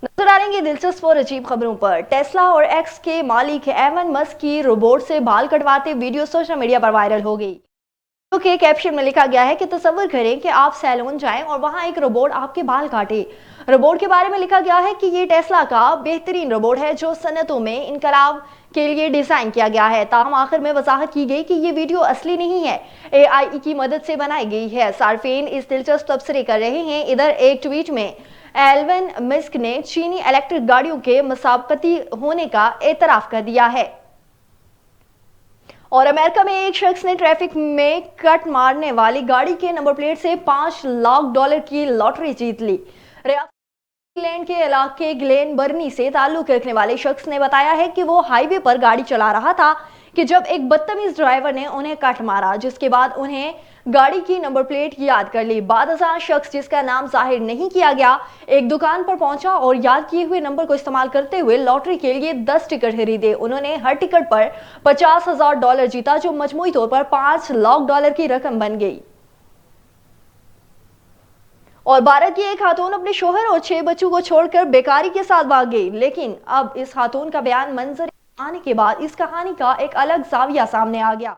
नजर आ रही दिलचस्प और अजीब खबरों पर। टेस्ला और एक्स के मालिक एवन मस्क की रोबोट से बाल कटवाते वीडियो सोशल मीडिया पर वायरल हो गई। वीडियो के कैप्शन में लिखा गया है कि तस्वीर करें कि आप सैलून जाएं और वहां एक रोबोट आपके बाल काटे। रोबोट के बारे में लिखा गया है कि ये टेस्ला का बेहतरीन रोबोट है जो सनतों में इनकलाब के लिए डिजाइन किया गया है। ताहम आखिर में वजाहत की गई कि ये वीडियो असली नहीं है, एआई की मदद से बनाई गई है। सार्फिन इस दिलचस्प तबसरे कर रहे हैं। इधर एक ट्वीट में एलन मस्क ने चीनी इलेक्ट्रिक गाड़ियों के मुसाबकती होने का एतराफ कर दिया है। और अमेरिका में एक शख्स ने ट्रैफिक में कट मारने वाली गाड़ी के नंबर प्लेट से $5 लाख की लॉटरी जीत ली। इंग्लैंड के इलाके ग्लेन बर्नी से ताल्लुक रखने वाले शख्स ने बताया है कि वो हाईवे पर गाड़ी चला रहा था कि जब एक बदतमीज ड्राइवर ने उन्हें कट मारा, जिसके बाद उन्हें गाड़ी की नंबर प्लेट याद कर ली। बादशाह शख्स, जिसका नाम जाहिर नहीं किया गया, एक दुकान पर पहुंचा और याद किए हुए नंबर को इस्तेमाल करते हुए लॉटरी के लिए 10 टिकट खरीदे। उन्होंने हर टिकट पर $50,000 जीता, जो मजमूई तौर पर $5 लाख की रकम बन गई। और भारत की एक खातून अपने शोहर और 6 बच्चों को छोड़कर बेकारी के साथ भाग गई। लेकिन अब इस खातून का बयान मंजर आने के बाद इस कहानी का एक अलग जाविया सामने आ गया।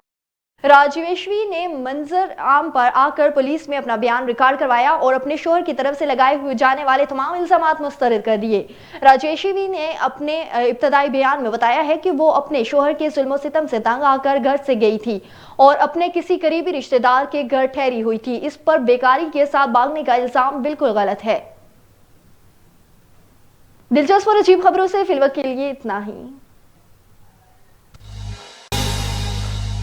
राजवेश्वी ने मंजर आम पर आकर पुलिस में अपना बयान रिकॉर्ड करवाया और अपने शोहर की तरफ से लगाए हुए जाने वाले तमाम इल्जामात मुस्तरद कर दिए। राजवेश्वी ने अपने इब्तदाई बयान में बताया है कि वो अपने शोहर के जुल्म सितम से तंग आकर घर से गई थी और अपने किसी करीबी रिश्तेदार के घर ठहरी हुई थी। इस पर बेकारी के साथ भागने का इल्जाम बिल्कुल गलत है। दिलचस्प और अजीब खबरों से फिलवक्त के लिए इतना ही।